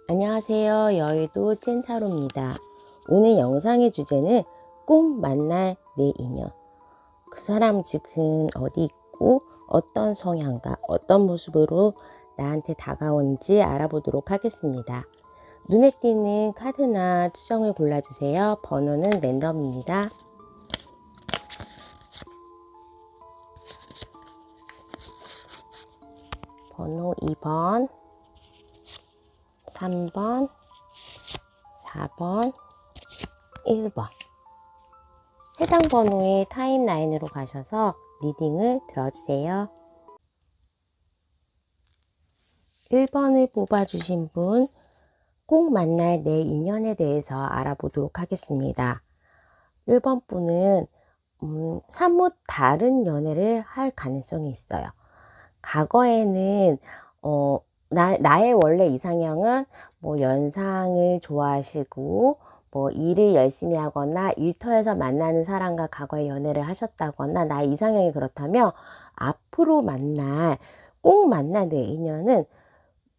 안녕하세요. 여의도 찐타로입니다. 오늘 영상의 주제는 꼭 만날 내 인연. 그 사람 지금 어디 있고 어떤 성향과 어떤 모습으로 나한테 다가오는지 알아보도록 하겠습니다. 눈에 띄는 카드나 추정을 골라주세요. 번호는 랜덤입니다. 번호 2번, 3번, 4번, 1번. 해당 번호의 타임라인으로 가셔서 리딩을 들어주세요. 1번을 뽑아주신 분, 꼭 만날 내 인연에 대해서 알아보도록 하겠습니다. 1번 분은 사뭇 다른 연애를 할 가능성이 있어요. 과거에는 나의 원래 이상형은 뭐 연상을 좋아하시고 뭐 일을 열심히 하거나 일터에서 만나는 사람과 과거에 연애를 하셨다거나 나의 이상형이 그렇다면 앞으로 꼭 만날 내 인연은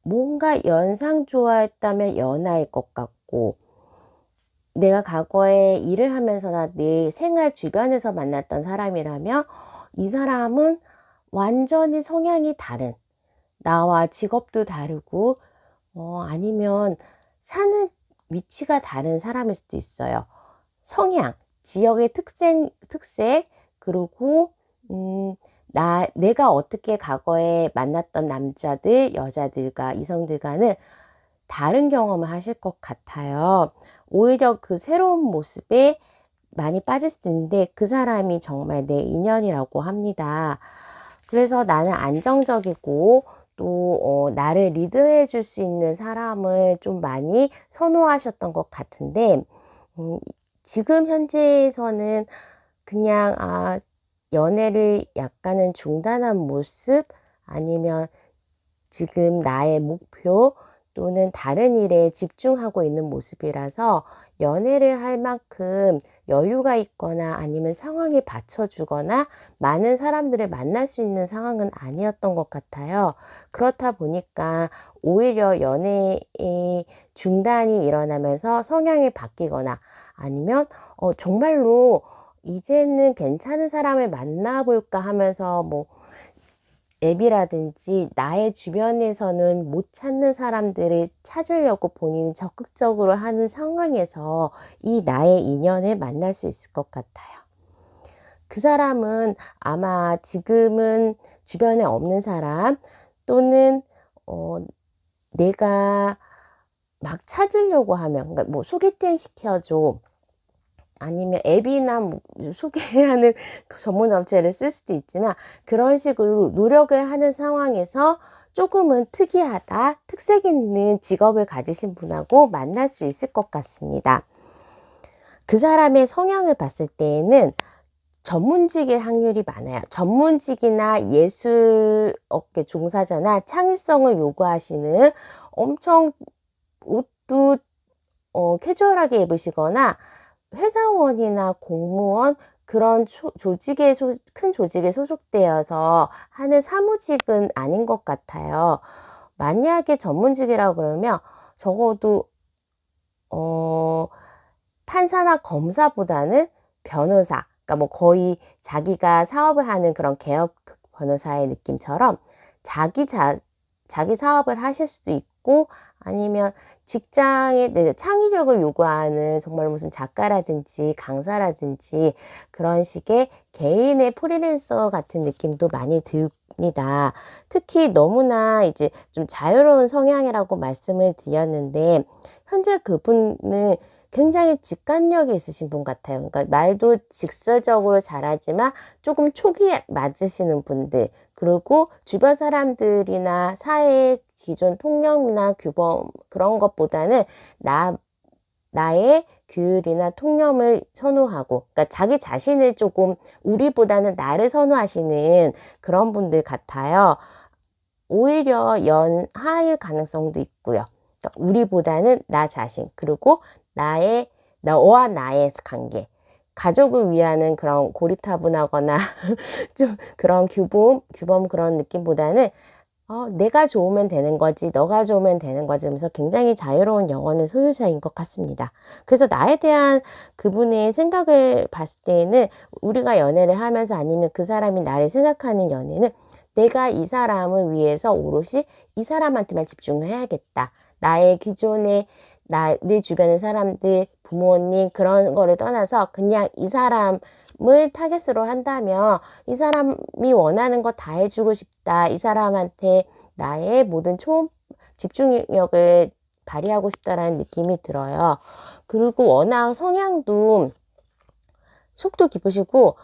뭔가 연상 좋아했다면 연하일 것 같고, 내가 과거에 일을 하면서나 내 생활 주변에서 만났던 사람이라면 이 사람은 완전히 성향이 다른, 나와 직업도 다르고 아니면 사는 위치가 다른 사람일 수도 있어요. 성향, 지역의 특색, 그리고 내가 어떻게 과거에 만났던 남자들, 여자들과 이성들과는 다른 경험을 하실 것 같아요. 오히려 그 새로운 모습에 많이 빠질 수도 있는데 그 사람이 정말 내 인연이라고 합니다. 그래서 나는 안정적이고 또 나를 리드해 줄 수 있는 사람을 좀 많이 선호하셨던 것 같은데 지금 현재에서는 그냥 연애를 약간은 중단한 모습, 아니면 지금 나의 목표 또는 다른 일에 집중하고 있는 모습이라서 연애를 할 만큼 여유가 있거나 아니면 상황에 받쳐주거나 많은 사람들을 만날 수 있는 상황은 아니었던 것 같아요. 그렇다 보니까 오히려 연애의 중단이 일어나면서 성향이 바뀌거나 아니면 정말로 이제는 괜찮은 사람을 만나볼까 하면서 뭐 앱이라든지 나의 주변에서는 못 찾는 사람들을 찾으려고 본인이 적극적으로 하는 상황에서 이 나의 인연을 만날 수 있을 것 같아요. 그 사람은 아마 지금은 주변에 없는 사람, 또는 내가 막 찾으려고 하면, 그러니까 뭐 소개팅 시켜줘, 아니면 앱이나 뭐 소개하는 전문 업체를 쓸 수도 있지만 그런 식으로 노력을 하는 상황에서 조금은 특이하다, 특색 있는 직업을 가지신 분하고 만날 수 있을 것 같습니다. 그 사람의 성향을 봤을 때에는 전문직의 확률이 많아요. 전문직이나 예술업계 종사자나 창의성을 요구하시는, 엄청 옷도 캐주얼하게 입으시거나 회사원이나 공무원, 그런 큰 조직에 소속되어서 하는 사무직은 아닌 것 같아요. 만약에 전문직이라고 그러면 적어도 판사나 검사보다는 변호사, 그러니까 뭐 거의 자기가 사업을 하는 그런 개업 변호사의 느낌처럼 자기 사업을 하실 수도 있고, 아니면 직장에 창의력을 요구하는 정말 무슨 작가라든지 강사라든지 그런 식의 개인의 프리랜서 같은 느낌도 많이 듭니다. 특히 너무나 이제 좀 자유로운 성향이라고 말씀을 드렸는데, 현재 그분은 굉장히 직관력이 있으신 분 같아요. 그러니까 말도 직설적으로 잘하지만 조금 촉이 맞으시는 분들, 그리고 주변 사람들이나 사회의 기존 통념이나 규범, 그런 것보다는 나의 규율이나 통념을 선호하고, 그러니까 자기 자신을 조금, 우리보다는 나를 선호하시는 그런 분들 같아요. 오히려 연하일 가능성도 있고요. 그러니까 우리보다는 나 자신, 그리고 너와 나의 관계, 가족을 위하는 그런 고리타분하거나 좀 그런 규범 그런 느낌보다는 내가 좋으면 되는 거지, 너가 좋으면 되는 거지 하면서 굉장히 자유로운 영혼의 소유자인 것 같습니다. 그래서 나에 대한 그분의 생각을 봤을 때는 우리가 연애를 하면서 아니면 그 사람이 나를 생각하는 연애는 내가 이 사람을 위해서 오롯이 이 사람한테만 집중을 해야겠다. 나의 기존의 내 주변의 사람들, 부모님 그런 거를 떠나서 그냥 이 사람을 타겟으로 한다면 이 사람이 원하는 거 다 해주고 싶다. 이 사람한테 나의 모든 집중력을 발휘하고 싶다라는 느낌이 들어요. 그리고 워낙 성향도 속도 깊으시고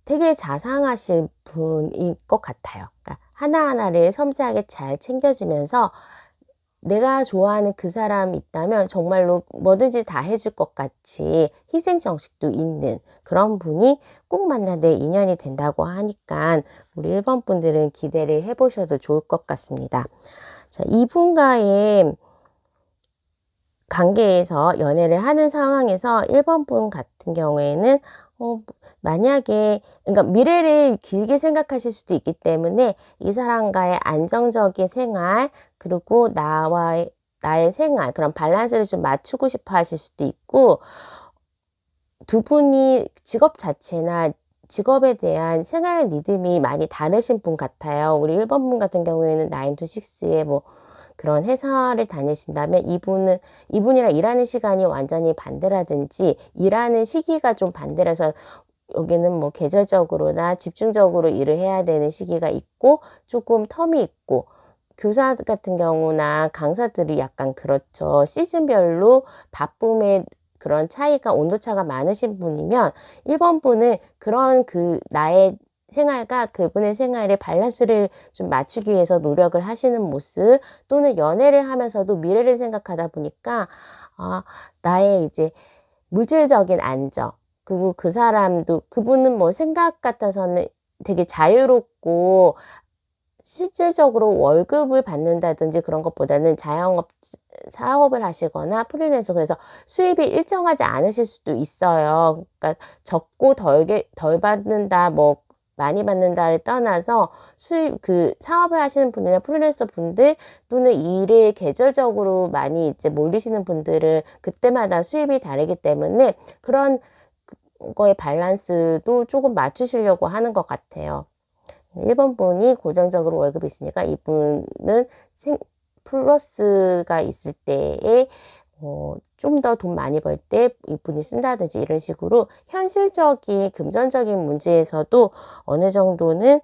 되게 자상하신 분일 것 같아요. 그러니까 하나하나를 섬세하게 잘 챙겨주면서 내가 좋아하는 그 사람이 있다면 정말로 뭐든지 다 해줄 것 같이 희생정식도 있는 그런 분이 꼭 만나 내 인연이 된다고 하니까 우리 1번 분들은 기대를 해보셔도 좋을 것 같습니다. 자, 이분과의 관계에서 연애를 하는 상황에서 1번 분 같은 경우에는 만약에 그러니까 미래를 길게 생각하실 수도 있기 때문에 이 사람과의 안정적인 생활 그리고 나의 생활 그런 밸런스를 좀 맞추고 싶어 하실 수도 있고 두 분이 직업 자체나 직업에 대한 생활 리듬이 많이 다르신 분 같아요. 우리 1번 분 같은 경우에는 9 to 6의 뭐 그런 회사를 다니신다면 이분이랑 일하는 시간이 완전히 반대라든지 일하는 시기가 좀 반대라서 여기는 뭐 계절적으로나 집중적으로 일을 해야 되는 시기가 있고 조금 텀이 있고 교사 같은 경우나 강사들이 약간 그렇죠. 시즌별로 바쁨의 그런 차이가 온도차가 많으신 분이면 1번 분은 그런 나의 생활과 그분의 생활의 밸런스를 좀 맞추기 위해서 노력을 하시는 모습 또는 연애를 하면서도 미래를 생각하다 보니까 나의 이제 물질적인 안정 그리고 그 사람도 그분은 뭐 생각 같아서는 되게 자유롭고 실질적으로 월급을 받는다든지 그런 것보다는 사업을 하시거나 프리랜서 그래서 수입이 일정하지 않으실 수도 있어요. 그러니까 적고 덜 받는다 뭐 많이 받는다를 떠나서 사업을 하시는 분이나 프리랜서 분들 또는 일에 계절적으로 많이 이제 몰리시는 분들은 그때마다 수입이 다르기 때문에 그런 거의 밸런스도 조금 맞추시려고 하는 것 같아요. 1번 분이 고정적으로 월급이 있으니까 이분은 플러스가 있을 때에 좀 더 돈 많이 벌 때 이분이 쓴다든지 이런 식으로 현실적인 금전적인 문제에서도 어느 정도는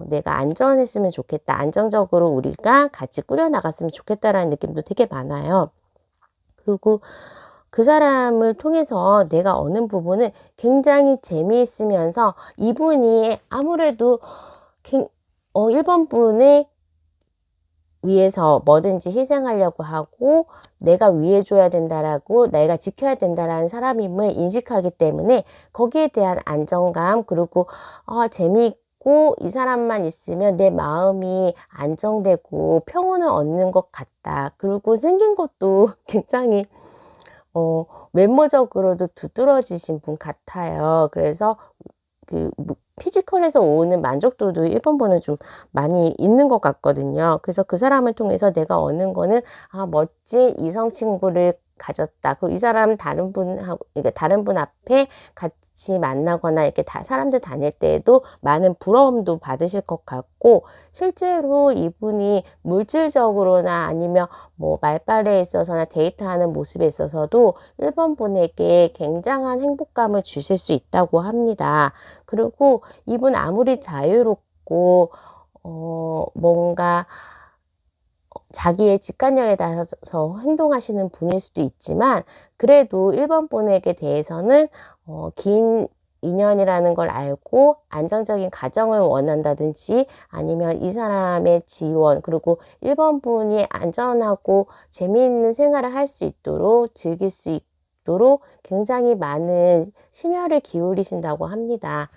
내가 안전했으면 좋겠다. 안정적으로 우리가 같이 꾸려나갔으면 좋겠다라는 느낌도 되게 많아요. 그리고 그 사람을 통해서 내가 얻는 부분은 굉장히 재미있으면서 이분이 아무래도 1번 분을 위해서 뭐든지 희생하려고 하고 내가 위해줘야 된다라고 내가 지켜야 된다라는 사람임을 인식하기 때문에 거기에 대한 안정감 그리고 재미있고 이 사람만 있으면 내 마음이 안정되고 평온을 얻는 것 같다. 그리고 생긴 것도 굉장히 외모적으로도 두드러지신 분 같아요. 그래서 피지컬에서 오는 만족도도 1번 분은 좀 많이 있는 것 같거든요. 그래서 그 사람을 통해서 내가 얻는 거는 멋진 이성 친구를 가졌다. 그리고 이 사람 다른 분 앞에 같이 만나거나 이렇게 사람들 다닐 때에도 많은 부러움도 받으실 것 같고 실제로 이분이 물질적으로나 아니면 뭐 말발에 있어서나 데이트하는 모습에 있어서도 1번 분에게 굉장한 행복감을 주실 수 있다고 합니다. 그리고 이분 아무리 자유롭고 뭔가 자기의 직관력에 따라서 행동하시는 분일 수도 있지만 그래도 1번 분에게 대해서는 긴 인연이라는 걸 알고 안정적인 가정을 원한다든지 아니면 이 사람의 지원 그리고 1번 분이 안전하고 재미있는 생활을 할 수 있도록 즐길 수 있도록 굉장히 많은 심혈을 기울이신다고 합니다.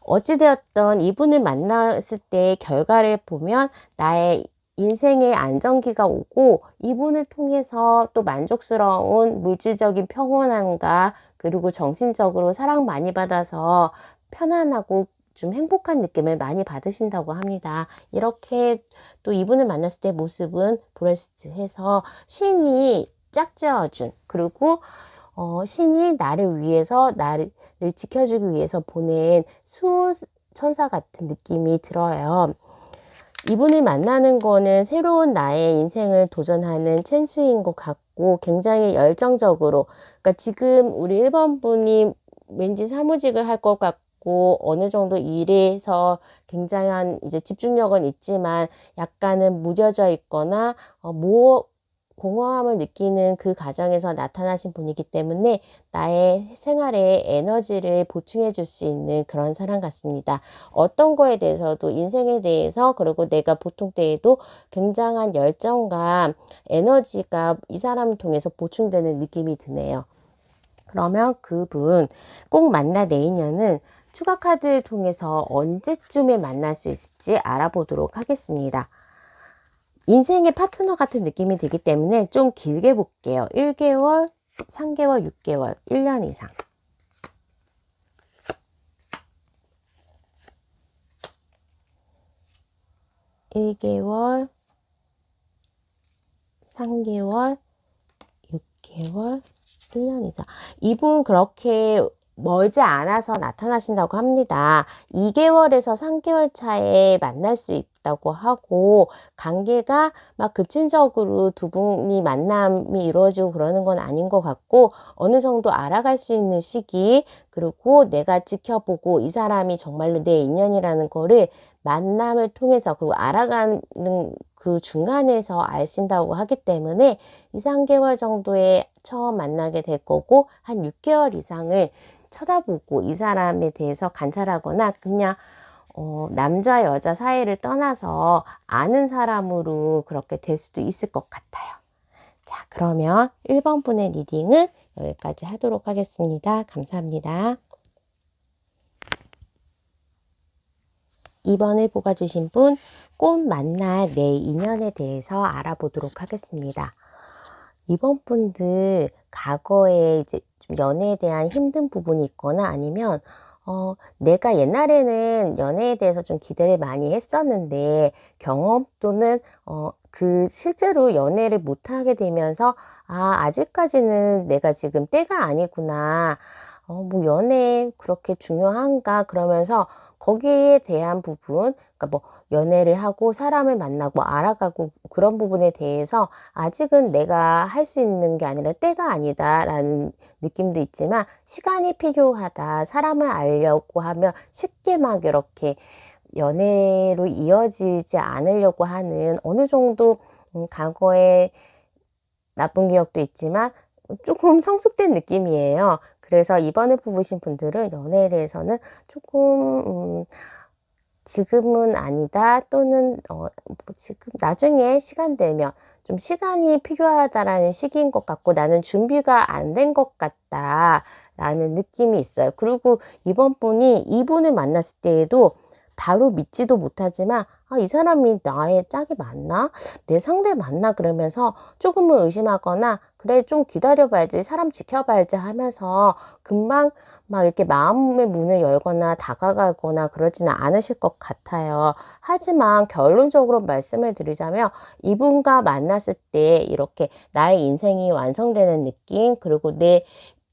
어찌되었던 이분을 만났을 때 결과를 보면 나의 인생의 안정기가 오고 이분을 통해서 또 만족스러운 물질적인 평온함과 그리고 정신적으로 사랑 많이 받아서 편안하고 좀 행복한 느낌을 많이 받으신다고 합니다. 이렇게 또 이분을 만났을 때 모습은 브레스트해서 신이 짝지어준, 그리고 신이 나를 위해서, 나를 지켜주기 위해서 보낸 수호천사 같은 느낌이 들어요. 이분을 만나는 거는 새로운 나의 인생을 도전하는 찬스인 것 같고, 굉장히 열정적으로, 그러니까 지금 우리 1번 분이 왠지 사무직을 할 것 같고, 어느 정도 일에서 굉장한 이제 집중력은 있지만 약간은 무뎌져 있거나 공허함을 느끼는 그 과정에서 나타나신 분이기 때문에 나의 생활에 에너지를 보충해 줄 수 있는 그런 사람 같습니다. 어떤 거에 대해서도, 인생에 대해서, 그리고 내가 보통 때에도 굉장한 열정과 에너지가 이 사람을 통해서 보충되는 느낌이 드네요. 그러면 그분 꼭 만나 내 인연은 추가 카드를 통해서 언제쯤에 만날 수 있을지 알아보도록 하겠습니다. 인생의 파트너 같은 느낌이 들기 때문에 좀 길게 볼게요. 1개월, 3개월, 6개월, 1년 이상. (1개월) (3개월) (6개월) (1년 이상). 이분 그렇게 멀지 않아서 나타나신다고 합니다. 2개월에서 3개월 차에 만날 수 있다고 하고, 관계가 막 급진적으로 두 분이 만남이 이루어지고 그러는 건 아닌 것 같고, 어느 정도 알아갈 수 있는 시기, 그리고 내가 지켜보고 이 사람이 정말로 내 인연이라는 거를 만남을 통해서, 그리고 알아가는 그 중간에서 아신다고 하기 때문에 2, 3개월 정도에 처음 만나게 될 거고, 한 6개월 이상을 쳐다보고 이 사람에 대해서 관찰하거나, 그냥 남자 여자 사이를 떠나서 아는 사람으로 그렇게 될 수도 있을 것 같아요. 자, 그러면 1번 분의 리딩은 여기까지 하도록 하겠습니다. 감사합니다. 2번을 뽑아주신 분, 꼭 만날 내 인연에 대해서 알아보도록 하겠습니다. 2번 분들 과거에 이제 좀 연애에 대한 힘든 부분이 있거나, 아니면 내가 옛날에는 연애에 대해서 좀 기대를 많이 했었는데 경험 또는 실제로 연애를 못하게 되면서 아직까지는 내가 지금 때가 아니구나. 뭐 연애 그렇게 중요한가 그러면서 거기에 대한 부분, 그러니까 뭐 연애를 하고 사람을 만나고 알아가고 그런 부분에 대해서 아직은 내가 할 수 있는 게 아니라 때가 아니다라는 느낌도 있지만, 시간이 필요하다. 사람을 알려고 하면 쉽게 막 이렇게 연애로 이어지지 않으려고 하는, 어느 정도 과거에 나쁜 기억도 있지만 조금 성숙된 느낌이에요. 그래서 이번을 뽑으신 분들은 연애에 대해서는 조금 지금은 아니다, 또는 지금 나중에 시간 되면, 좀 시간이 필요하다라는 시기인 것 같고, 나는 준비가 안 된 것 같다라는 느낌이 있어요. 그리고 이번 분이 이분을 만났을 때에도 바로 믿지도 못하지만 이 사람이 나의 짝이 맞나? 내 상대 맞나? 그러면서 조금은 의심하거나, 그래 좀 기다려봐야지, 사람 지켜봐야지 하면서 금방 막 이렇게 마음의 문을 열거나 다가가거나 그러지는 않으실 것 같아요. 하지만 결론적으로 말씀을 드리자면, 이분과 만났을 때 이렇게 나의 인생이 완성되는 느낌, 그리고 내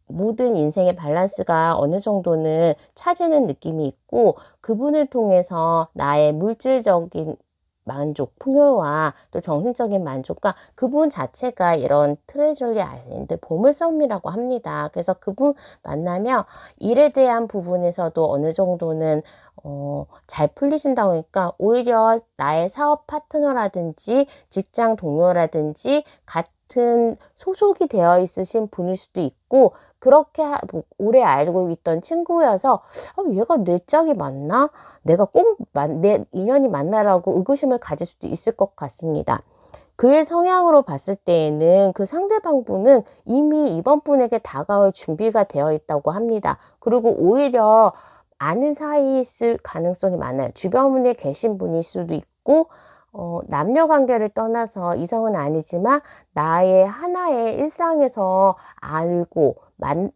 모든 인생의 밸런스가 어느 정도는 차지는 느낌이 있고, 그분을 통해서 나의 물질적인 만족, 풍요와 또 정신적인 만족과, 그분 자체가 이런 트레저리 아일랜드 보물섬이라고 합니다. 그래서 그분 만나면 일에 대한 부분에서도 어느 정도는 잘 풀리신다고 하니까, 오히려 나의 사업 파트너라든지 직장 동료라든지 같은 소속이 되어 있으신 분일 수도 있고, 그렇게 오래 알고 있던 친구여서 얘가 내 짝이 맞나? 내가 꼭 내 인연이 맞나라고 의구심을 가질 수도 있을 것 같습니다. 그의 성향으로 봤을 때에는 그 상대방 분은 이미 이번 분에게 다가올 준비가 되어 있다고 합니다. 그리고 오히려 아는 사이일 가능성이 많아요. 주변에 계신 분일 수도 있고, 남녀 관계를 떠나서 이성은 아니지만 나의 하나의 일상에서 알고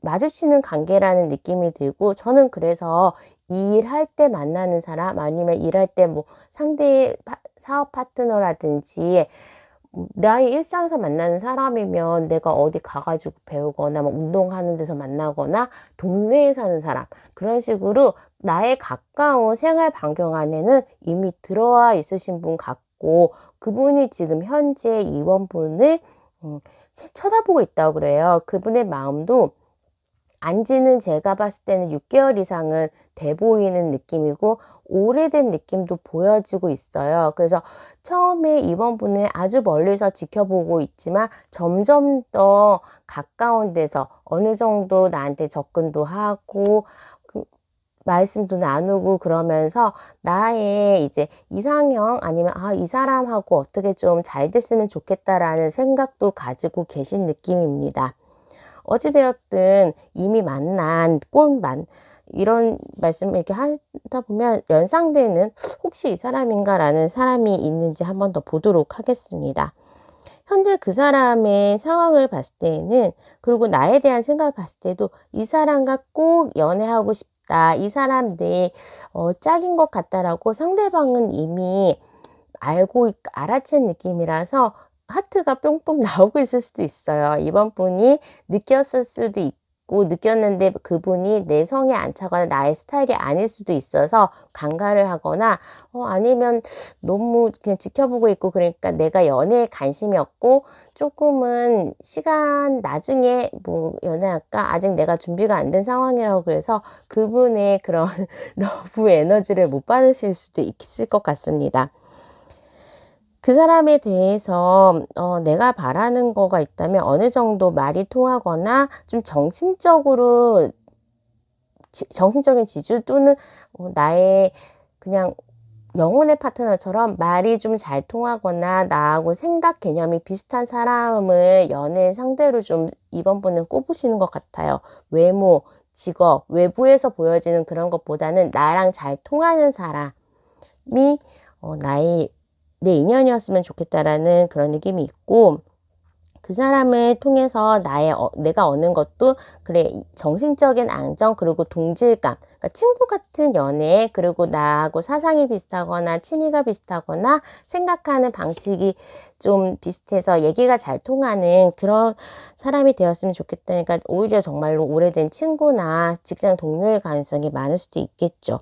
마주치는 관계라는 느낌이 들고, 저는 그래서 일할 때 만나는 사람 아니면 일할 때 뭐 상대의 사업 파트너라든지 나의 일상에서 만나는 사람이면 내가 어디 가가지고 배우거나 뭐 운동하는 데서 만나거나 동네에 사는 사람, 그런 식으로 나의 가까운 생활 반경 안에는 이미 들어와 있으신 분 같고, 그분이 지금 현재 이원분을 쳐다보고 있다고 그래요. 그분의 마음도 안지는 제가 봤을 때는 6개월 이상은 돼 보이는 느낌이고, 오래된 느낌도 보여지고 있어요. 그래서 처음에 이번 분을 아주 멀리서 지켜보고 있지만 점점 더 가까운 데서 어느 정도 나한테 접근도 하고 말씀도 나누고, 그러면서 나의 이제 이상형 아니면 이 사람하고 어떻게 좀 잘 됐으면 좋겠다라는 생각도 가지고 계신 느낌입니다. 어찌되었든 이미 만난 이런 말씀을 이렇게 하다 보면 연상되는 혹시 이 사람인가라는 사람이 있는지 한번 더 보도록 하겠습니다. 현재 그 사람의 상황을 봤을 때는, 그리고 나에 대한 생각을 봤을 때도 이 사람과 꼭 연애하고 싶다, 이 사람 내 짝인 것 같다라고 상대방은 이미 알아챈 느낌이라서 하트가 뿅뿅 나오고 있을 수도 있어요. 이번 분이 느꼈을 수도 있고, 느꼈는데 그분이 내 성에 안 차거나 나의 스타일이 아닐 수도 있어서 간가를 하거나, 아니면 너무 그냥 지켜보고 있고, 그러니까 내가 연애에 관심이 없고 조금은 시간 나중에 뭐 연애할까, 아직 내가 준비가 안 된 상황이라고, 그래서 그분의 그런 러브 에너지를 못 받으실 수도 있을 것 같습니다. 그 사람에 대해서 내가 바라는 거가 있다면 어느 정도 말이 통하거나 좀 정신적인 지주 또는 나의 그냥 영혼의 파트너처럼 말이 좀 잘 통하거나 나하고 생각 개념이 비슷한 사람을 연애 상대로 좀 이번 분은 꼽으시는 것 같아요. 외모, 직업, 외부에서 보여지는 그런 것보다는 나랑 잘 통하는 사람이 내 인연이었으면 좋겠다라는 그런 느낌이 있고, 그 사람을 통해서 내가 얻는 것도, 그래, 정신적인 안정, 그리고 동질감, 그러니까 친구 같은 연애, 그리고 나하고 사상이 비슷하거나 취미가 비슷하거나 생각하는 방식이 좀 비슷해서 얘기가 잘 통하는 그런 사람이 되었으면 좋겠다니까, 오히려 정말로 오래된 친구나 직장 동료일 가능성이 많을 수도 있겠죠.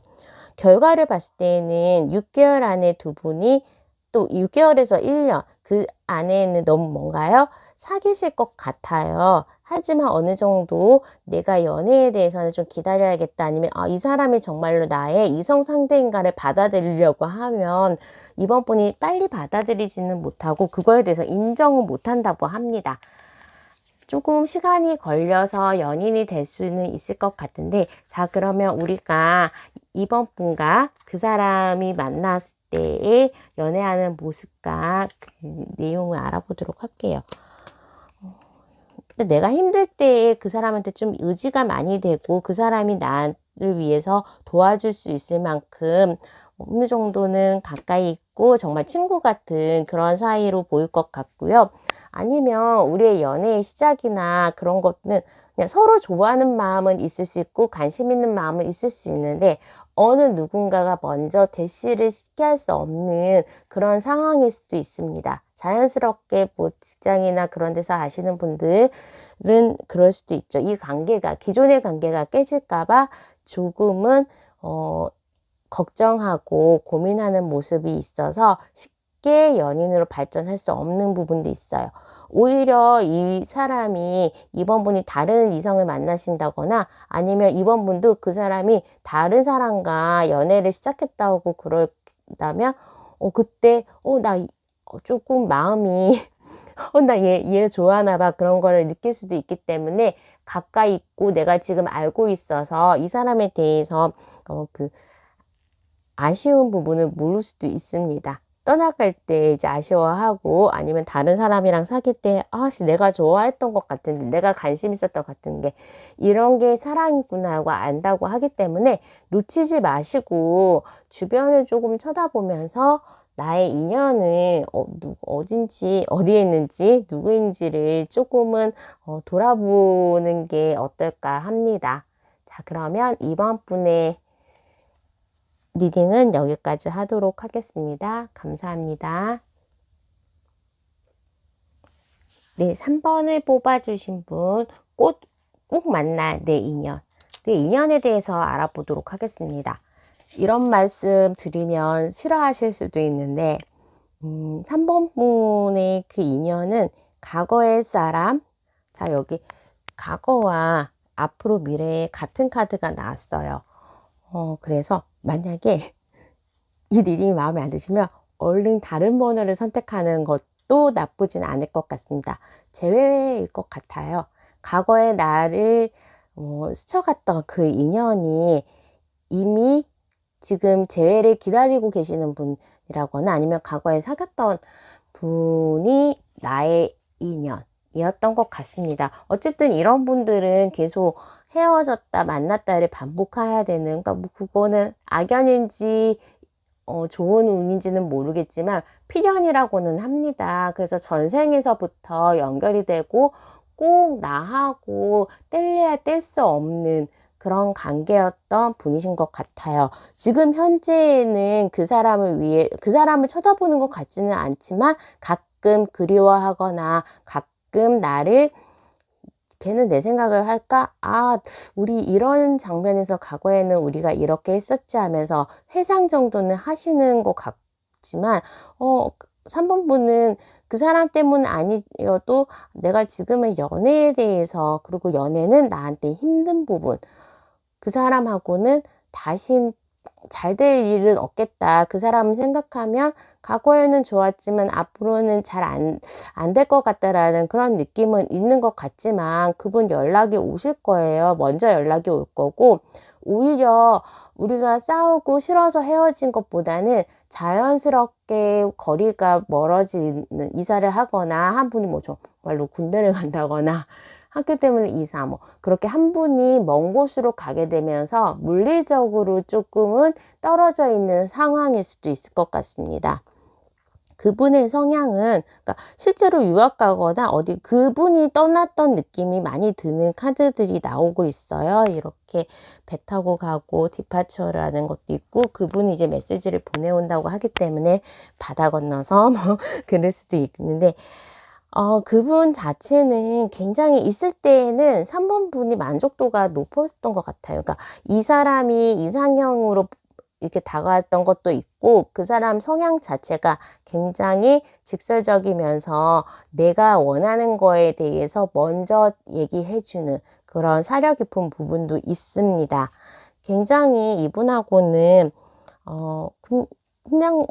결과를 봤을 때는 6개월 안에 두 분이, 또 6개월에서 1년, 그 안에는 너무 뭔가요? 사귀실 것 같아요. 하지만 어느 정도 내가 연애에 대해서는 좀 기다려야겠다, 아니면 이 사람이 정말로 나의 이성 상대인가를 받아들이려고 하면 이번 분이 빨리 받아들이지는 못하고 그거에 대해서 인정은 못한다고 합니다. 조금 시간이 걸려서 연인이 될 수는 있을 것 같은데, 자, 그러면 우리가 이번 분과 그 사람이 만났을 때의 연애하는 모습과 그 내용을 알아보도록 할게요. 근데 내가 힘들 때에 그 사람한테 좀 의지가 많이 되고, 그 사람이 나를 위해서 도와줄 수 있을 만큼 어느 정도는 가까이 있고 정말 친구 같은 그런 사이로 보일 것 같고요. 아니면 우리의 연애의 시작이나 그런 것은 그냥 서로 좋아하는 마음은 있을 수 있고 관심 있는 마음은 있을 수 있는데, 어느 누군가가 먼저 대시를 쉽게 할 수 없는 그런 상황일 수도 있습니다. 자연스럽게 뭐 직장이나 그런 데서 아시는 분들은 그럴 수도 있죠. 이 관계가, 기존의 관계가 깨질까봐 조금은 걱정하고 고민하는 모습이 있어서 쉽게 연인으로 발전할 수 없는 부분도 있어요. 오히려 이 사람이 이번 분이 다른 이성을 만나신다거나, 아니면 이번 분도 그 사람이 다른 사람과 연애를 시작했다고 그런다면 그때 나 조금 마음이 나 얘 좋아하나 봐, 그런 거를 느낄 수도 있기 때문에 가까이 있고 내가 지금 알고 있어서 이 사람에 대해서 아쉬운 부분을 모를 수도 있습니다. 떠나갈 때 이제 아쉬워하고, 아니면 다른 사람이랑 사귈 때 내가 좋아했던 것 같은데, 내가 관심 있었던 것 같은 게, 이런 게 사랑이구나 하고 안다고 하기 때문에 놓치지 마시고 주변을 조금 쳐다보면서 나의 인연은 어디에 있는지, 누구인지를 조금은 돌아보는 게 어떨까 합니다. 자, 그러면 이번 분의 리딩은 여기까지 하도록 하겠습니다. 감사합니다. 네, 3번을 뽑아주신 분, 꼭 만날 내 인연. 내 인연에 대해서 알아보도록 하겠습니다. 이런 말씀 드리면 싫어하실 수도 있는데, 3번 분의 그 인연은 과거의 사람, 자, 여기 과거와 앞으로 미래에 같은 카드가 나왔어요. 그래서 만약에 이 리딩이 마음에 안 드시면 얼른 다른 번호를 선택하는 것도 나쁘진 않을 것 같습니다. 제외일 것 같아요. 과거의 나를 스쳐갔던 그 인연이 이미 지금 재회를 기다리고 계시는 분이라거나 아니면 과거에 사귀었던 분이 나의 인연이었던 것 같습니다. 어쨌든 이런 분들은 계속 헤어졌다 만났다를 반복해야 되는, 그러니까 뭐 그거는 악연인지 좋은 운인지는 모르겠지만 필연이라고는 합니다. 그래서 전생에서부터 연결이 되고 꼭 나하고 뗄래야 뗄 수 없는 그런 관계였던 분이신 것 같아요. 지금 현재는 그 사람을 위해, 그 사람을 쳐다보는 것 같지는 않지만 가끔 그리워하거나 가끔 나를 걔는 내 생각을 할까? 아, 우리 이런 장면에서 과거에는 우리가 이렇게 했었지 하면서 회상 정도는 하시는 것 같지만, 3번 분은 그 사람 때문 아니어도 내가 지금의 연애에 대해서, 그리고 연애는 나한테 힘든 부분, 그 사람하고는 다시 잘 될 일은 없겠다. 그 사람을 생각하면 과거에는 좋았지만 앞으로는 잘 안 될 것 같다라는 그런 느낌은 있는 것 같지만 그분 연락이 오실 거예요. 먼저 연락이 올 거고, 오히려 우리가 싸우고 싫어서 헤어진 것보다는 자연스럽게 거리가 멀어지는, 이사를 하거나 한 분이 뭐 정말로 군대를 간다거나 학교 때문에 이사, 그렇게 한 분이 먼 곳으로 가게 되면서 물리적으로 조금은 떨어져 있는 상황일 수도 있을 것 같습니다. 그분의 성향은, 그러니까 실제로 유학 가거나 어디 그분이 떠났던 느낌이 많이 드는 카드들이 나오고 있어요. 이렇게 배 타고 가고 디파처라는 것도 있고, 그분이 이제 메시지를 보내온다고 하기 때문에 바다 건너서 그럴 수도 있는데, 그분 자체는 굉장히 있을 때에는 3번 분이 만족도가 높았던 것 같아요. 그러니까 이 사람이 이상형으로 이렇게 다가왔던 것도 있고, 그 사람 성향 자체가 굉장히 직설적이면서 내가 원하는 거에 대해서 먼저 얘기해주는 그런 사려 깊은 부분도 있습니다. 굉장히 이분하고는, 그냥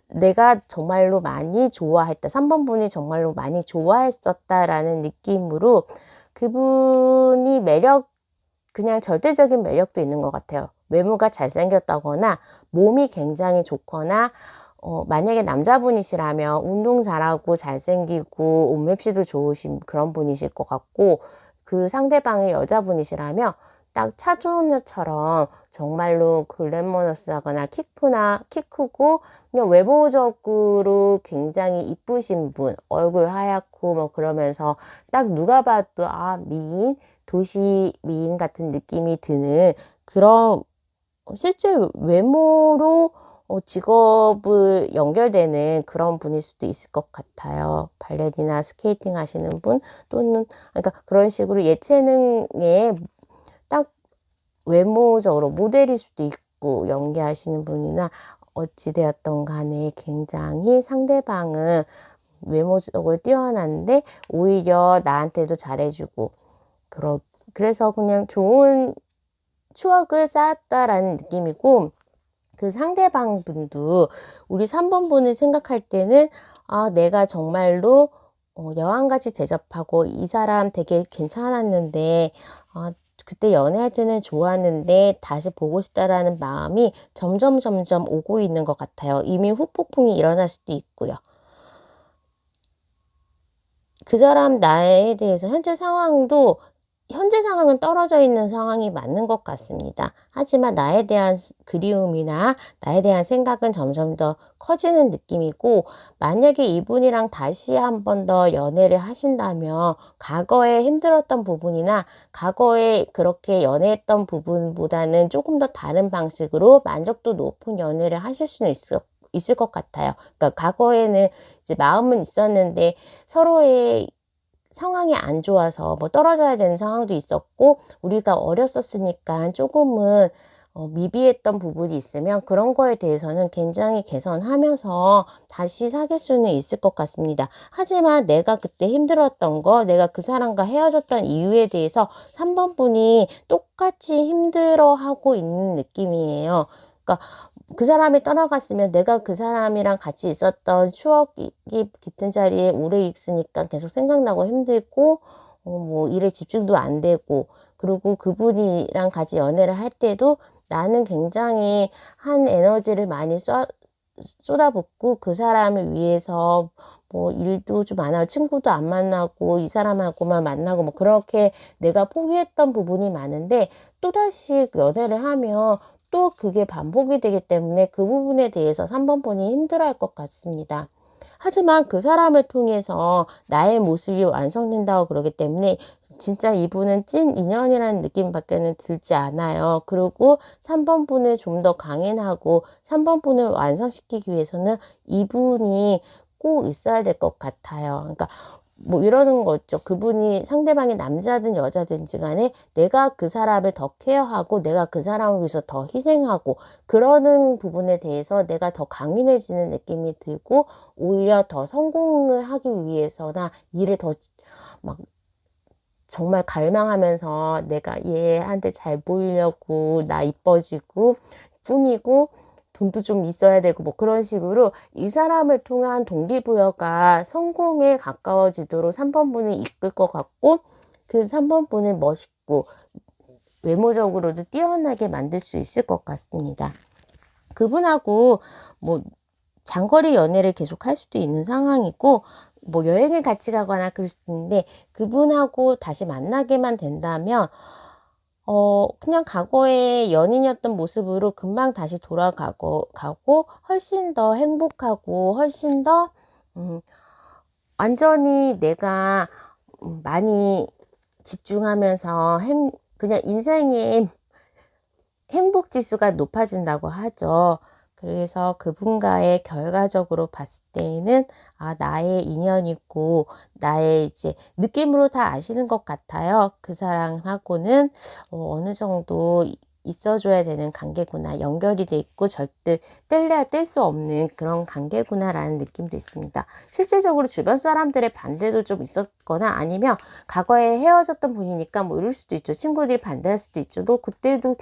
내가 정말로 많이 좋아했다. 3번 분이 정말로 많이 좋아했었다라는 느낌으로 그분이 그냥 절대적인 매력도 있는 것 같아요. 외모가 잘생겼다거나 몸이 굉장히 좋거나 만약에 남자분이시라면 운동 잘하고 잘생기고 옷맵시도 좋으신 그런 분이실 것 같고, 그 상대방의 여자분이시라면 딱 차조녀처럼 정말로 글래머러스하거나 키 크고 그냥 외모적으로 굉장히 이쁘신 분, 얼굴 하얗고 그러면서 딱 누가 봐도 미인, 도시 미인 같은 느낌이 드는 그런, 실제 외모로 직업을 연결되는 그런 분일 수도 있을 것 같아요. 발레리나 스케이팅 하시는 분 또는, 그러니까 그런 식으로 예체능에 딱 외모적으로 모델일 수도 있고, 연기하시는 분이나 어찌되었던 간에 굉장히 상대방은 외모적으로 뛰어난데 오히려 나한테도 잘해주고, 그래서 그냥 좋은 추억을 쌓았다라는 느낌이고, 그 상대방 분도 우리 3번 분을 생각할 때는 내가 정말로 여왕같이 대접하고 이 사람 되게 괜찮았는데 그때 연애할 때는 좋았는데 다시 보고 싶다라는 마음이 점점 오고 있는 것 같아요. 이미 후폭풍이 일어날 수도 있고요. 그 사람 나에 대해서 현재 상황도 현재 상황은 떨어져 있는 상황이 맞는 것 같습니다. 하지만 나에 대한 그리움이나 나에 대한 생각은 점점 더 커지는 느낌이고, 만약에 이분이랑 다시 한 번 더 연애를 하신다면 과거에 힘들었던 부분이나 과거에 그렇게 연애했던 부분보다는 조금 더 다른 방식으로 만족도 높은 연애를 하실 수는 있을 것 같아요. 그러니까 과거에는 이제 마음은 있었는데 서로의 상황이 안 좋아서 뭐 떨어져야 되는 상황도 있었고, 우리가 어렸었으니까 조금은 미비했던 부분이 있으면 그런 거에 대해서는 굉장히 개선하면서 다시 사귈 수는 있을 것 같습니다. 하지만 내가 그때 힘들었던 거, 내가 그 사람과 헤어졌던 이유에 대해서 3번 분이 똑같이 힘들어하고 있는 느낌이에요. 그러니까 그 사람이 떠나갔으면 내가 그 사람이랑 같이 있었던 추억이 깃든 자리에 오래 있으니까 계속 생각나고 힘들고, 뭐 일에 집중도 안 되고, 그리고 그분이랑 같이 연애를 할 때도 나는 굉장히 한 에너지를 많이 쏟아붓고 그 사람을 위해서 뭐 일도 좀 안 하고 친구도 안 만나고 이 사람하고만 만나고 뭐 그렇게 내가 포기했던 부분이 많은데, 또다시 연애를 하면 또 그게 반복이 되기 때문에 그 부분에 대해서 3번 분이 힘들어할 것 같습니다. 하지만 그 사람을 통해서 나의 모습이 완성된다고 그러기 때문에 진짜 이분은 찐 인연이라는 느낌밖에는 들지 않아요. 그리고 3번 분을 좀 더 강인하고 3번 분을 완성시키기 위해서는 이분이 꼭 있어야 될 것 같아요. 그러니까 뭐 이러는 거죠. 그분이 상대방이 남자든 여자든지 간에 내가 그 사람을 더 케어하고 내가 그 사람을 위해서 더 희생하고 그러는 부분에 대해서 내가 더 강인해지는 느낌이 들고, 오히려 더 성공을 하기 위해서나 일을 더 막 정말 갈망하면서 내가 얘한테 잘 보이려고 나 이뻐지고 꾸미고 돈도 좀 있어야 되고 뭐 그런 식으로 이 사람을 통한 동기부여가 성공에 가까워지도록 3번 분이 이끌 것 같고, 그 3번 분은 멋있고 외모적으로도 뛰어나게 만들 수 있을 것 같습니다. 그분하고 뭐 장거리 연애를 계속 할 수도 있는 상황이고, 뭐 여행을 같이 가거나 그럴 수도 있는데, 그분하고 다시 만나게만 된다면 그냥 과거의 연인이었던 모습으로 금방 다시 가고 훨씬 더 행복하고 훨씬 더 완전히 내가 많이 집중하면서 그냥 인생의 행복 지수가 높아진다고 하죠. 그래서 그분과의 결과적으로 봤을 때에는 나의 인연이고 나의 이제 느낌으로 다 아시는 것 같아요. 그 사람하고는 어느 정도 있어줘야 되는 관계구나, 연결이 돼 있고 절대 뗄래야 뗄 수 없는 그런 관계구나라는 느낌도 있습니다. 실질적으로 주변 사람들의 반대도 좀 있었거나, 아니면 과거에 헤어졌던 분이니까 뭐 이럴 수도 있죠. 친구들이 반대할 수도 있죠. 너 그때도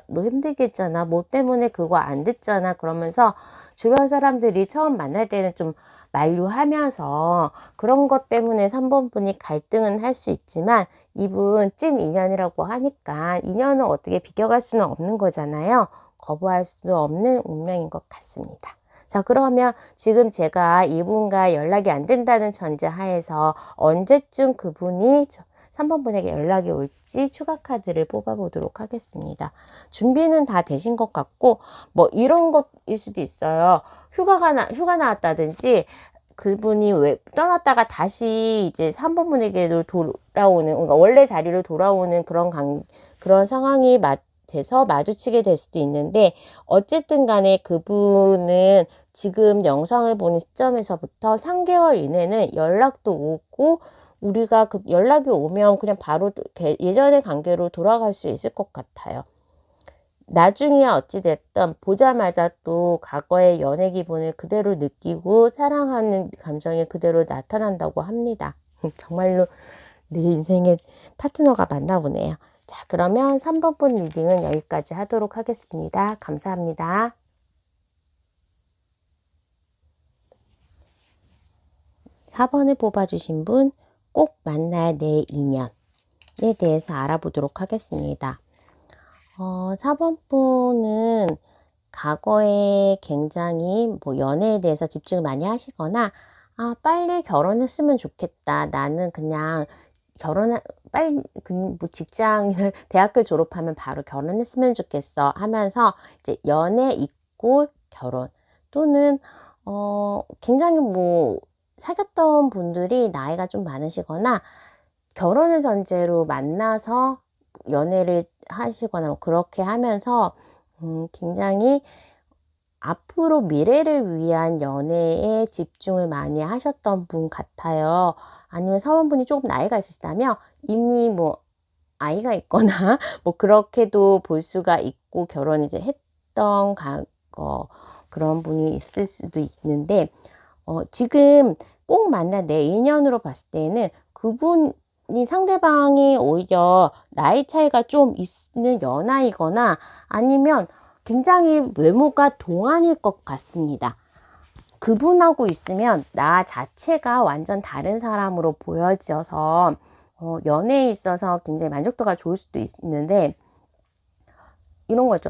너 힘들게 했잖아, 뭐 때문에 그거 안 듣잖아, 그러면서 주변 사람들이 처음 만날 때는 좀 만류하면서 그런 것 때문에 3번 분이 갈등은 할 수 있지만, 이분 찐 인연이라고 하니까 인연을 어떻게 비껴갈 수는 없는 거잖아요. 거부할 수도 없는 운명인 것 같습니다. 자, 그러면 지금 제가 이분과 연락이 안 된다는 전제 하에서 언제쯤 그분이 3번 분에게 연락이 올지 추가 카드를 뽑아보도록 하겠습니다. 준비는 다 되신 것 같고, 뭐 이런 것일 수도 있어요. 휴가 나왔다든지, 그분이 왜 떠났다가 다시 이제 3번 분에게도 돌아오는, 그러니까 원래 자리로 돌아오는 그런 상황이 돼서 마주치게 될 수도 있는데, 어쨌든 간에 그분은 지금 영상을 보는 시점에서부터 3개월 이내는 연락도 오고, 우리가 그 연락이 오면 그냥 바로 예전의 관계로 돌아갈 수 있을 것 같아요. 나중이야 어찌됐든 보자마자 또 과거의 연애 기분을 그대로 느끼고 사랑하는 감정이 그대로 나타난다고 합니다. 정말로 내 인생의 파트너가 맞나 보네요. 자, 그러면 3번 분 리딩은 여기까지 하도록 하겠습니다. 감사합니다. 4번을 뽑아주신 분, 꼭 만날 내 인연에 대해서 알아보도록 하겠습니다. 4번 분은 과거에 굉장히 뭐 연애에 대해서 집중을 많이 하시거나, 빨리 결혼했으면 좋겠다, 나는 그냥 빨리 뭐 직장이나 대학교 졸업하면 바로 결혼했으면 좋겠어 하면서 이제 연애 있고 결혼 또는 굉장히 뭐 사귀었던 분들이 나이가 좀 많으시거나 결혼을 전제로 만나서 연애를 하시거나 뭐 그렇게 하면서 굉장히 앞으로 미래를 위한 연애에 집중을 많이 하셨던 분 같아요. 아니면 사원분이 조금 나이가 있으시다면 이미 뭐 아이가 있거나 뭐 그렇게도 볼 수가 있고 결혼 이제 했던 그런 분이 있을 수도 있는데 지금 꼭 만난 내 인연으로 봤을 때는 그분이 상대방이 오히려 나이 차이가 좀 있는 연하이거나 아니면 굉장히 외모가 동안일 것 같습니다. 그분하고 있으면 나 자체가 완전 다른 사람으로 보여져서 연애에 있어서 굉장히 만족도가 좋을 수도 있는데 이런 거죠.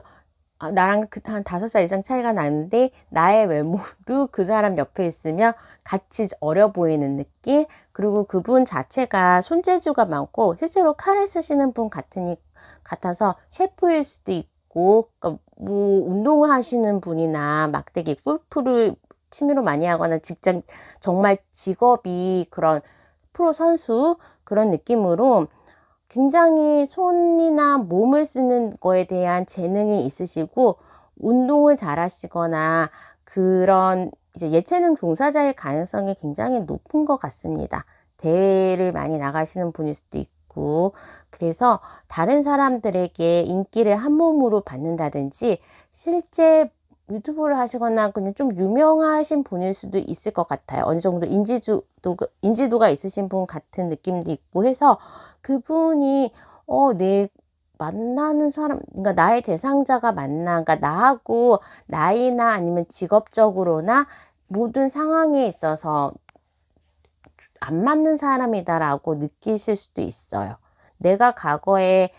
나랑 한 5살 이상 차이가 나는데 나의 외모도 그 사람 옆에 있으면 같이 어려 보이는 느낌. 그리고 그분 자체가 손재주가 많고 실제로 칼을 쓰시는 분 같아서 셰프일 수도 있고 그러니까 뭐 운동을 하시는 분이나 막대기 골프를 취미로 많이 하거나 정말 직업이 그런 프로 선수 그런 느낌으로 굉장히 손이나 몸을 쓰는 거에 대한 재능이 있으시고 운동을 잘 하시거나 그런 이제 예체능 종사자의 가능성이 굉장히 높은 것 같습니다. 대회를 많이 나가시는 분일 수도 있고 그래서 다른 사람들에게 인기를 한 몸으로 받는다든지 실제 유튜브를 하시거나 그냥 좀 유명하신 분일 수도 있을 것 같아요. 어느 정도 인지도가 있으신 분 같은 느낌도 있고 해서 그분이 내 만나는 사람, 그러니까 나의 대상자가 그러니까 나하고 나이나 아니면 직업적으로나 모든 상황에 있어서 안 맞는 사람이다라고 느끼실 수도 있어요. 내가 과거에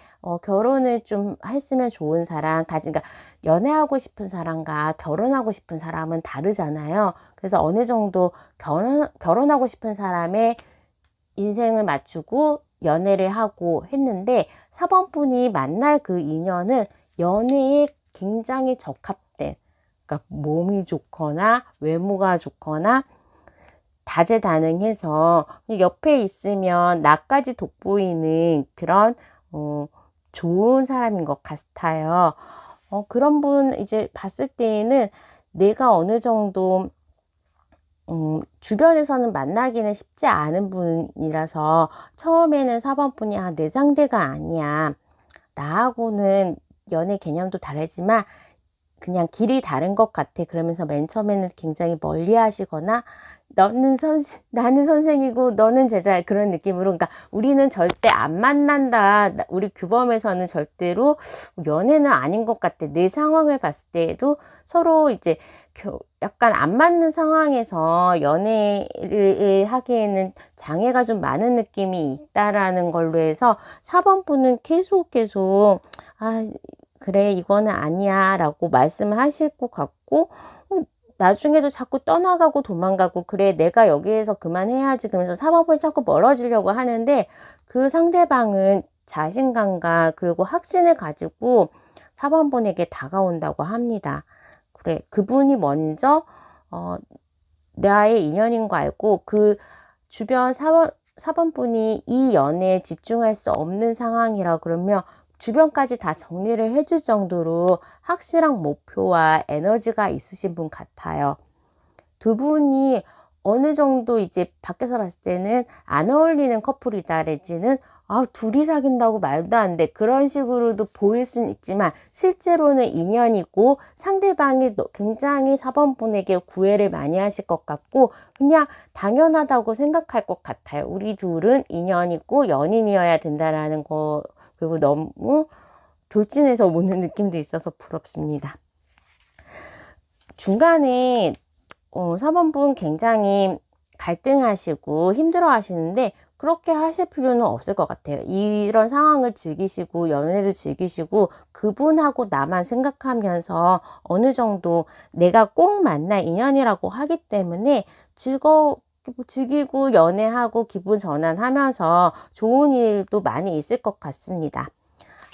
결혼을 좀 했으면 좋은 사람, 그러니까 연애하고 싶은 사람과 결혼하고 싶은 사람은 다르잖아요. 그래서 어느 정도 결혼하고 싶은 사람의 인생을 맞추고 연애를 하고 했는데 4번분이 만날 그 인연은 연애에 굉장히 적합된, 그러니까 몸이 좋거나 외모가 좋거나 다재다능해서 옆에 있으면 나까지 돋보이는 그런 좋은 사람인 것 같아요. 그런 분 이제 봤을 때에는 내가 어느 정도 주변에서는 만나기는 쉽지 않은 분이라서 처음에는 4번분이 내 상대가 아니야. 나하고는 연애 개념도 다르지만 그냥 길이 다른 것 같아. 그러면서 맨 처음에는 굉장히 멀리 하시거나 나는 선생이고 너는 제자 그런 느낌으로 그러니까 우리는 절대 안 만난다. 우리 규범에서는 절대로 연애는 아닌 것 같아. 내 상황을 봤을 때에도 서로 이제 약간 안 맞는 상황에서 연애를 하기에는 장애가 좀 많은 느낌이 있다라는 걸로 해서 4번분은 계속 그래 이거는 아니야 라고 말씀을 하실 것 같고 나중에도 자꾸 떠나가고 도망가고 그래 내가 여기에서 그만해야지 그러면서 4번분이 자꾸 멀어지려고 하는데 그 상대방은 자신감과 그리고 확신을 가지고 4번분에게 다가온다고 합니다. 그래 그분이 먼저 나의 인연인 거 알고 그 주변 4번분이 이 연애에 집중할 수 없는 상황이라 그러면 주변까지 다 정리를 해줄 정도로 확실한 목표와 에너지가 있으신 분 같아요. 두 분이 어느 정도 이제 밖에서 봤을 때는 안 어울리는 커플이다래지는 둘이 사귄다고 말도 안 돼. 그런 식으로도 보일 수는 있지만 실제로는 인연이고 상대방이 굉장히 4번분에게 구애를 많이 하실 것 같고 그냥 당연하다고 생각할 것 같아요. 우리 둘은 인연이고 연인이어야 된다라는 거 그리고 너무 돌진해서 오는 느낌도 있어서 부럽습니다. 중간에 4번분 굉장히 갈등하시고 힘들어 하시는데 그렇게 하실 필요는 없을 것 같아요. 이런 상황을 즐기시고 연애를 즐기시고 그분하고 나만 생각하면서 어느 정도 내가 꼭 만날 인연이라고 하기 때문에 뭐 즐기고 연애하고 기분 전환하면서 좋은 일도 많이 있을 것 같습니다.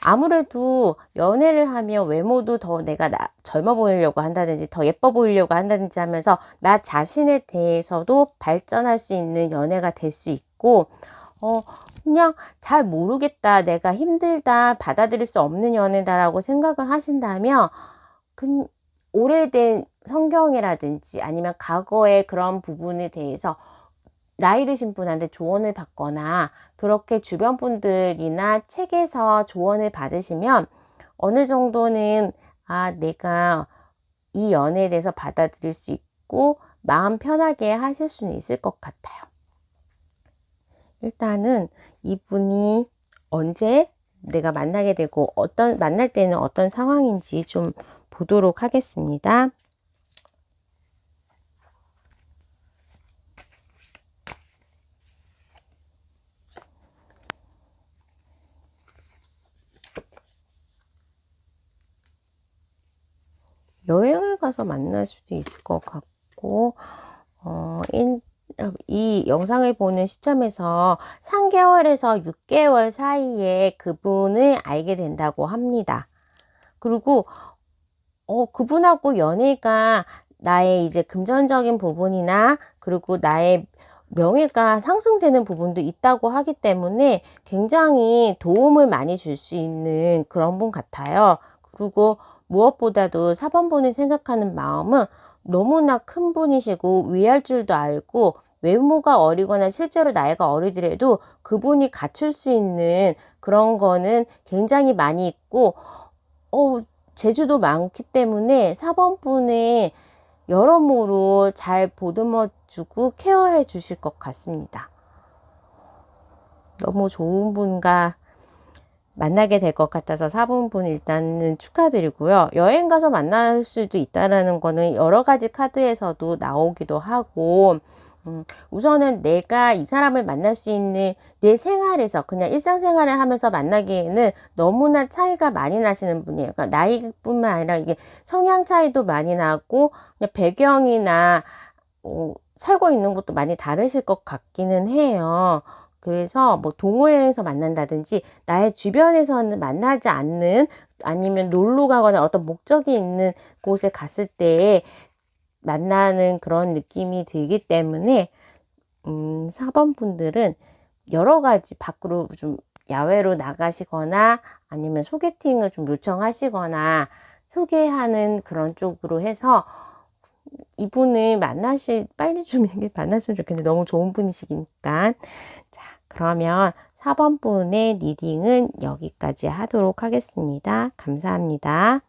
아무래도 연애를 하면 외모도 더 내가 젊어 보이려고 한다든지 더 예뻐 보이려고 한다든지 하면서 나 자신에 대해서도 발전할 수 있는 연애가 될 수 있고, 그냥 잘 모르겠다, 내가 힘들다, 받아들일 수 없는 연애다라고 생각을 하신다면, 오래된 성경이라든지 아니면 과거의 그런 부분에 대해서 나이 드신 분한테 조언을 받거나 그렇게 주변 분들이나 책에서 조언을 받으시면 어느 정도는 내가 이 연애에 대해서 받아들일 수 있고 마음 편하게 하실 수는 있을 것 같아요. 일단은 이분이 언제 내가 만나게 되고 만날 때는 어떤 상황인지 좀 보도록 하겠습니다. 여행을 가서 만날 수도 있을 것 같고, 이 영상을 보는 시점에서 3개월에서 6개월 사이에 그분을 알게 된다고 합니다. 그리고 그분하고 연애가 나의 이제 금전적인 부분이나 그리고 나의 명예가 상승되는 부분도 있다고 하기 때문에 굉장히 도움을 많이 줄 수 있는 그런 분 같아요. 그리고 무엇보다도 4번분을 생각하는 마음은 너무나 큰 분이시고 위할 줄도 알고 외모가 어리거나 실제로 나이가 어리더라도 그분이 갖출 수 있는 그런 거는 굉장히 많이 있고 재주도 많기 때문에 4번분에 여러모로 잘 보듬어 주고 케어해 주실 것 같습니다. 너무 좋은 분과 만나게 될 것 같아서 4번분 일단은 축하드리고요. 여행 가서 만날 수도 있다라는 거는 여러 가지 카드에서도 나오기도 하고, 우선은 내가 이 사람을 만날 수 있는 내 생활에서 그냥 일상생활을 하면서 만나기에는 너무나 차이가 많이 나시는 분이에요. 그러니까 나이뿐만 아니라 이게 성향 차이도 많이 나고 그냥 배경이나 살고 있는 것도 많이 다르실 것 같기는 해요. 그래서 뭐 동호회에서 만난다든지 나의 주변에서는 만나지 않는 아니면 놀러 가거나 어떤 목적이 있는 곳에 갔을 때 만나는 그런 느낌이 들기 때문에 4번 분들은 여러 가지 밖으로 좀 야외로 나가시거나 아니면 소개팅을 좀 요청하시거나 소개하는 그런 쪽으로 해서 이분을 빨리 좀 만났으면 좋겠는데 너무 좋은 분이시니까. 자, 그러면 4번 분의 리딩은 여기까지 하도록 하겠습니다. 감사합니다.